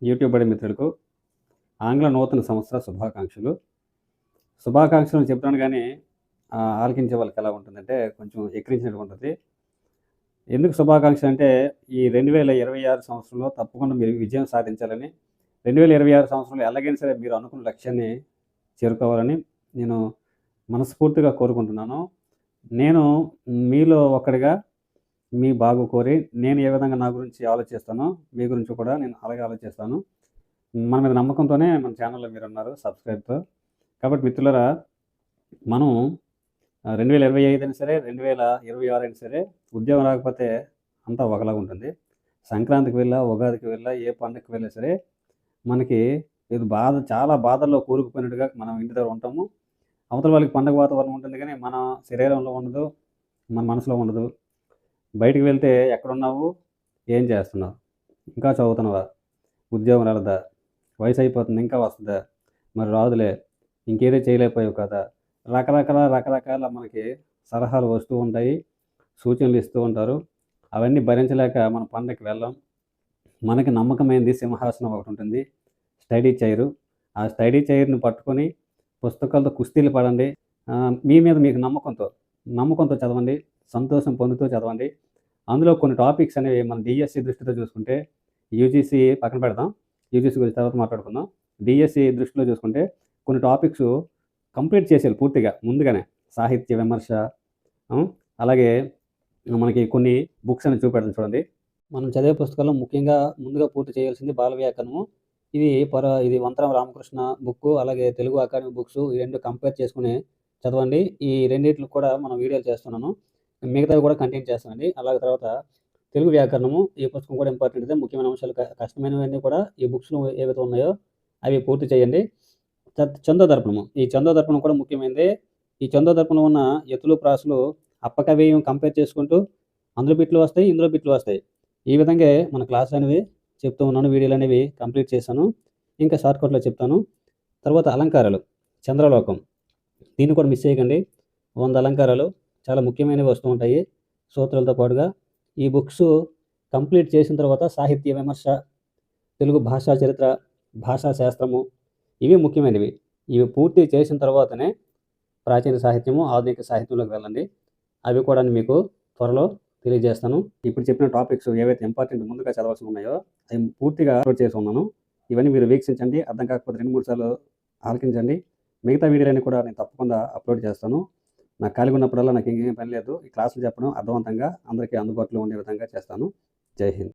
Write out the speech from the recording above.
YouTube బడి మిత్రులకు ఆంగ్ల నూతన సంవత్సర శుభాకాంక్షలు. శుభాకాంక్షలు చెప్తాను గానీ ఆలకించే వాళ్ళకి ఎలా ఉంటుందంటే కొంచెం ఎక్కిరించినట్టుగా ఉంటది. ఎందుకు శుభాకాంక్షలు అంటే ఈ 2026 సంవత్సరంలో తప్పకుండా మీరు విజయం సాధించాలని, 2026 సంవత్సరంలో ఎలాగైనా సరే మీరు అనుకున్న లక్ష్యాన్ని చేరుకోవాలని నేను మనస్ఫూర్తిగా కోరుకుంటున్నాను. నేను మీలో ఒకడిగా మీ బాగు కోరి నేను ఏ విధంగా నా గురించి ఆలోచిస్తానో మీ గురించి కూడా నేను అలాగే ఆలోచిస్తాను. మన మీద నమ్మకంతోనే మన ఛానల్‌లో మీరున్నారు సబ్‌స్క్రైబ్‌తో. కాబట్టి మిత్రులారా మనం 2025 అయినా సరే, 2026 అయినా సరే ఉద్యోగం రాకపోతే అంతా ఒకలాగా ఉంటుంది. సంక్రాంతికి వెళ్ళా, ఉగాదికి వెళ్ళా, ఏ పండగకి వెళ్ళినా సరే మనకి ఇది చాలా బాధల్లో కూరుకుపోయినట్టుగా మనం ఇంటి దగ్గర ఉంటాము. అవతల వాళ్ళకి పండగ వాతావరణం ఉంటుంది గానీ, మన శరీరంలో ఉండదు, మన మనసులో ఉండదు. బయటికి వెళ్తే ఎక్కడున్నావు? ఏం చేస్తున్నావు? ఇంకా చదువుతున్నావా? ఉద్యోగం రాలేదా? వయసయిపోతుంది ఇంకా వస్తదా? మరి రాదులే. ఇంకేదో చేయలేకపోయావు కదా! రకరకాల మనకి సలహాలు వస్తూ ఉంటాయి. సూచనలు ఇస్తూ ఉంటారు. అవన్నీ భరించలేక మనం పండగకి వెళ్ళం. మనకి నమ్మకమైనది సింహాసనం ఒకటుంటుంది. Study chair. ఆ స్టడీ చైర్‌ని పట్టుకొని పుస్తకాలతో కుస్తీలు పడండి. మీ మీద మీకు నమ్మకంతో చదవండి. సంతోషం పొందుతూ చదవండి. అందులో కొన్ని టాపిక్స్ అనేవి మన డీఎస్సీ దృష్టితో చూసుకుంటే, యూజీసీ పక్కన పెడదాం. యూజీసీ గురించి తర్వాత మాట్లాడుకుందాం. డీఎస్సీ దృష్టిలో చూసుకుంటే కొన్ని టాపిక్స్ కంప్లీట్ చేసేయాలి పూర్తిగా ముందుగానే. సాహిత్య విమర్శ, అలాగే మనకి కొన్ని బుక్స్ అనేవి చూపెడతాను చూడండి. మనం చదివే పుస్తకాల్లో ముఖ్యంగా ముందుగా పూర్తి చేయాల్సింది బాల వ్యాకరణము. ఇది వంతరం రామకృష్ణ బుక్కు, అలాగే తెలుగు అకాడమీ బుక్సు ఈ 2 కంపేర్ చేసుకొని చదవండి. ఈ రెండిట్లికి కూడా మనం వీడియోలు చేస్తున్నాను. మిగతావి కూడా కంటిన్యూ చేస్తానండి. అలాగే తర్వాత తెలుగు వ్యాకరణము ఈ పుస్తకం కూడా ఇంపార్టెంట్‌దే. ముఖ్యమైన అంశాలు కష్టమైనవన్నీ కూడా ఈ బుక్స్‌లో ఏవైతే ఉన్నాయో అవి పూర్తి చేయండి. చందోదర్పణము. ఈ చందోదర్పణం కూడా ముఖ్యమైనదే. ఈ చందోదర్పణంలో ఉన్న ఎత్తులు, ప్రాసలు అప్పకవ్యయం కంపేర్ చేసుకుంటూ అందులో బిట్లు వస్తాయి, ఇందులో బిట్లు వస్తాయి. ఈ విధంగా మన క్లాసులనేవి చెప్తూ ఉన్నాను. వీడియోలనేవి కంప్లీట్ చేశాను. ఇంకా షార్ట్‌కట్‌లో చెప్తాను. తర్వాత అలంకారాలు. చంద్రలోకం. దీన్ని కూడా మిస్ చేయకండి. 100 అలంకారాలు చాలా ముఖ్యమైనవి వస్తూ ఉంటాయి సూత్రాలతో పాటుగా. ఈ బుక్స్ కంప్లీట్ చేసిన తర్వాత సాహిత్య విమర్శ, తెలుగు భాషా చరిత్ర, భాషా శాస్త్రము ఇవి ముఖ్యమైనవి. ఇవి పూర్తి చేసిన తర్వాతనే ప్రాచీన సాహిత్యము, ఆధునిక సాహిత్యంలోకి వెళ్ళండి. అవి కూడా మీకు త్వరలో తెలియజేస్తాను. ఇప్పుడు చెప్పిన టాపిక్స్ ఏవైతే ఇంపార్టెంట్ ముందుగా చదవాల్సినవి ఉన్నాయో అవి పూర్తిగా అప్లోడ్ చేసి ఉన్నాను. ఇవన్నీ మీరు వీక్షించండి. అర్థం కాకపోతే 2, 3 సార్లు ఆలకించండి. మిగతా వీడియోలన్నీ కూడా నేను తప్పకుండా అప్లోడ్ చేస్తాను. నాకు ఖాళీగా ఉన్నప్పుడల్లా నాకు ఇంకేం పని లేదు. ఈ క్లాసులు చెప్పడం అర్థవంతంగా అందరికీ అందుబాటులో ఉండే విధంగా చేస్తాను. జై హింద్.